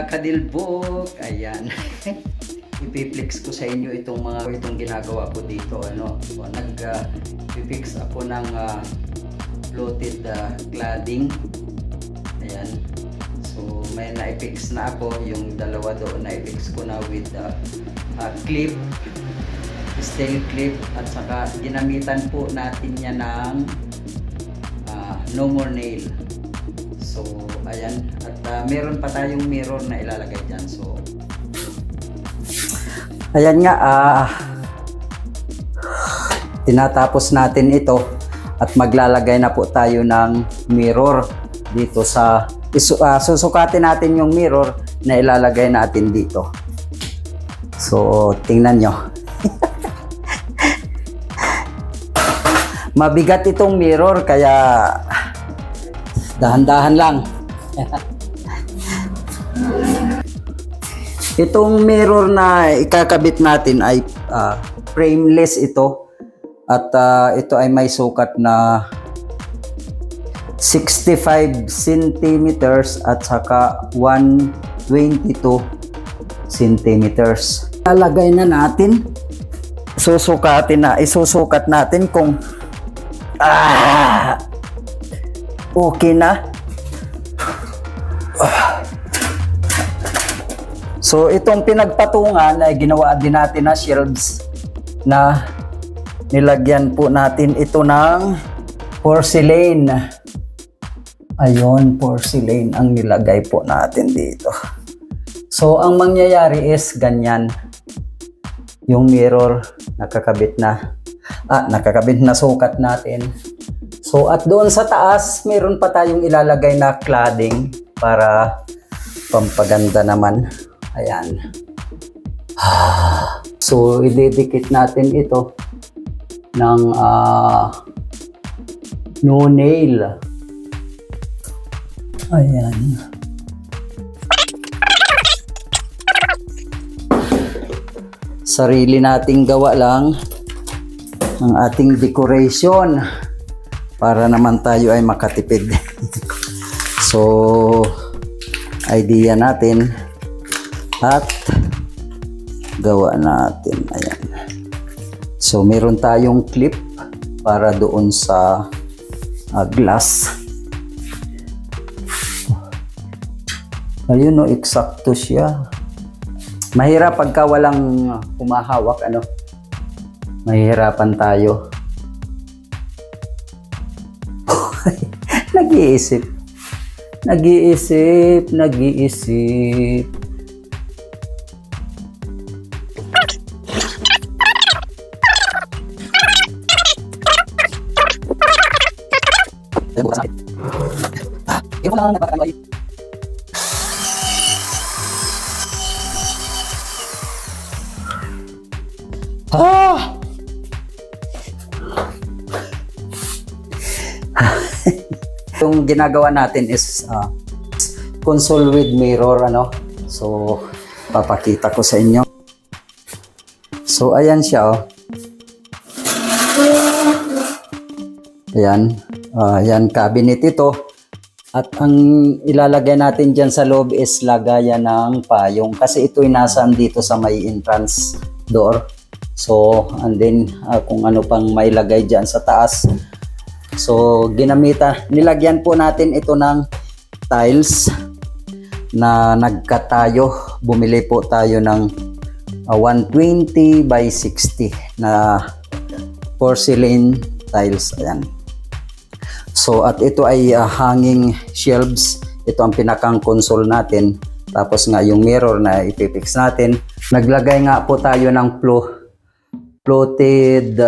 mga kadilbog, ayan. Ipiplex ko sa inyo itong ginagawa ko dito, ano. So, nag-fix ako ng floated cladding. Ayan. So may na-fix na ako, yung dalawa doon na-fix ko na with clip, steel clip, at saka ginamitan po natin yan ng no more nail. So ayan, at meron pa tayong mirror na ilalagay dyan. So ayan nga, tinatapos natin ito at maglalagay na po tayo ng mirror dito sa susukatin natin yung mirror na ilalagay natin dito. So tingnan nyo. Mabigat itong mirror kaya dahan-dahan lang. Itong mirror na ikakabit natin ay frameless ito, at ito ay may sukat na 65 centimeters at saka 122 centimeters. Lalagay na natin, isusukat natin kung okay na. So itong pinagpatungan ay ginawa din natin na shelves na nilagyan po natin ito ng porcelain. Ayun, porcelain ang nilagay po natin dito. So ang mangyayari is ganyan. Yung mirror nakakabit na. Nakakabit na sukat natin. So at doon sa taas, meron pa tayong ilalagay na cladding para pampaganda naman. Ayan. So ididikit natin ito ng no nail. Ayan. Sarili nating gawa lang ang ating decoration para naman tayo ay makatipid. So idea natin at gawa natin. Ayan. So meron tayong clip para doon sa glass. Ayun, no, eksakto siya. Mahirap pagka walang humahawak, ano. Mahihirapan tayo. Nag-iisip. Yung ginagawa natin is console with mirror, ano. So papakita ko sa inyo. So ayan siya, oh. Ayan, yan cabinet ito. At ang ilalagay natin dyan sa loob is lagayan ng payong, kasi ito'y nasaan dito sa may entrance door. So and then kung ano pang may lagay dyan sa taas. So nilagyan po natin ito ng tiles na nag-cut tayo. Bumili po tayo ng 120 by 60 na porcelain tiles. Ayan. So at ito ay hanging shelves. Ito ang pinakang console natin. Tapos nga yung mirror na ipipix natin. Naglagay nga po tayo ng floated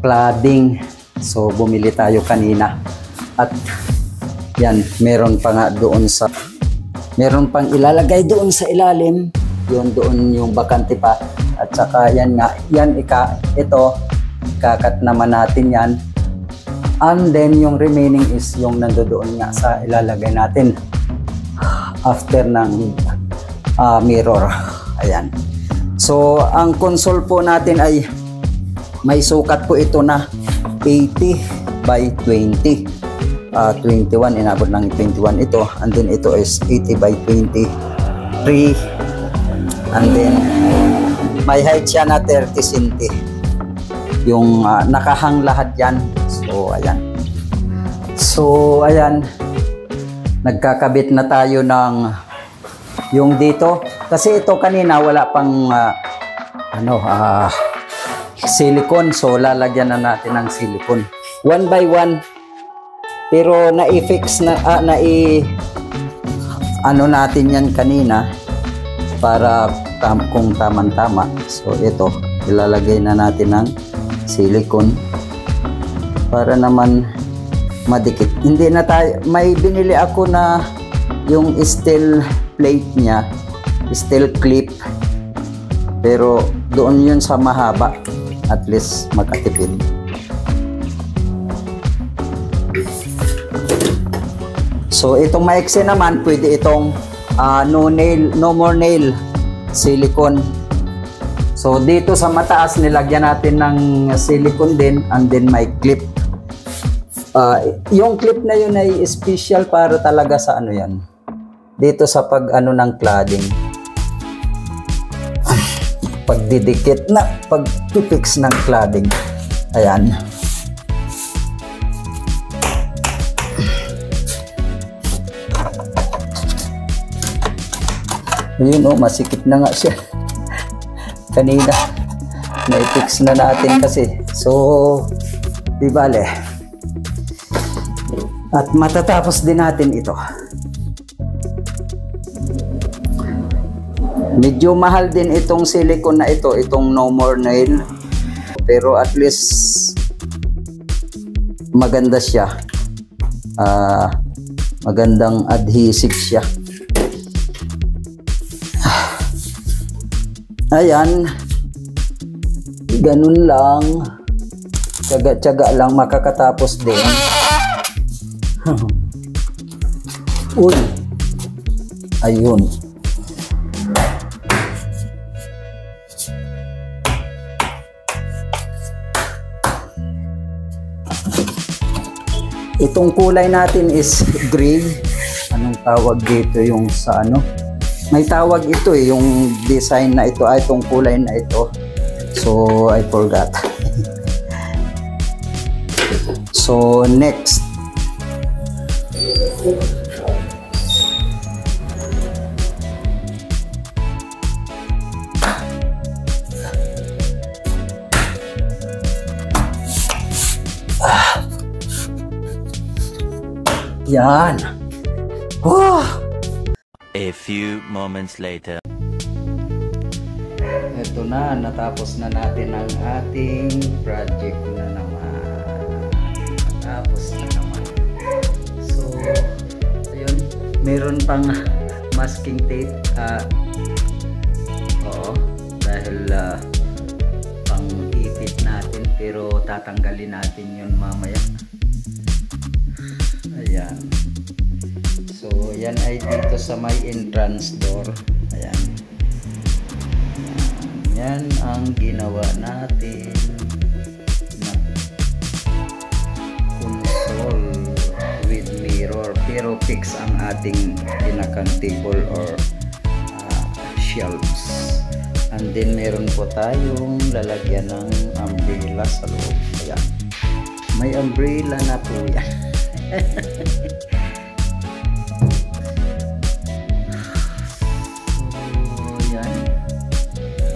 cladding. So bumili tayo kanina. At yan, meron pa nga doon meron pang ilalagay doon sa ilalim. Yun doon yung bakante pa. At saka yan nga, ito kakat naman natin yan. And then yung remaining is yung nandoon nga sa ilalagay natin after ng mirror. Ayan. So ang console po natin ay may sukat po ito na 80 by 20. 21, inabot ng 21 ito, and then ito is 80 by 23, and then may height siya na 30 cm. Yung nakahang lahat yan. So ayan, nagkakabit na tayo ng yung dito, kasi ito kanina wala pang silicone, so lalagyan na natin ng silicone 1 by 1, pero na-fix na natin yan kanina para kung tama-tama. So ito, ilalagay na natin ng silicone para naman madikit. Hindi na tayo, may binili ako na yung steel plate niya, steel clip, pero doon yun sa mahaba, at least makatipid. So itong maiksi naman, pwede itong no more nail silicone. So dito sa mataas nilagyan natin ng silicone din, and then may clip. Yung clip na yun ay special para talaga sa yan, dito sa pag ng cladding, pagdidikit na pag-fix ng cladding. Ayan. Ayun, masikip na nga siya. Kanina na-fix na natin kasi, so di bale, at matatapos din natin ito. Medyo mahal din itong silicone na ito, itong no more nail, pero at least maganda siya, magandang adhesive siya. Ayan, ganun lang, tiyaga-tiyaga lang, makakatapos din. Uy, ayun. Itong kulay natin is gray. Anong tawag dito yung sa may tawag ito yung design na ito, itong kulay na ito. So I forgot. So next, yan. A few moments later. Ito na, natapos na natin ang ating project na naman. Natapos na naman. So, ayun, meron pang masking tape. Oo, dahil pang ipit natin, pero tatanggalin natin yun mamaya. Ayan. So, yan ay dito sa may entrance door. Ayan. Yan ang ginawa natin na console with mirror. Pero fix ang ating pinakang table or shelves. And then, meron po tayong lalagyan ng umbrella sa loob. Ayan. May umbrella na po yan.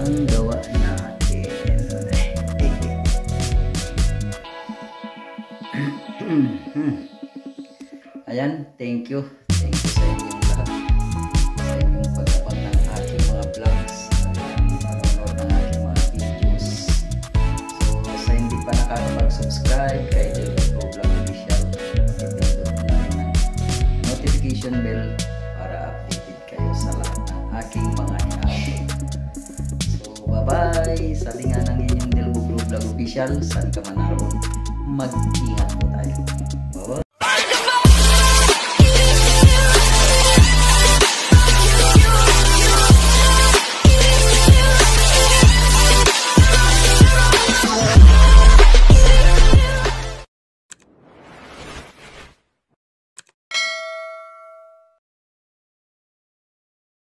Ang gawa natin. Ayan, thank you sa inyong lahat, sa inyong pagkapan ng aking mga vlogs, panonood ng aking mga videos. So sa hindi pa nakakapag-subscribe kay Delbog Vlog Official, i-pindot na rin ang notification bell para updated kayo sa lahat ng aking mga i-upload. Bye-bye! Salingan ng inyong Delbog Vlog Official. Saan ka man naroon, mag-ingat po tayo.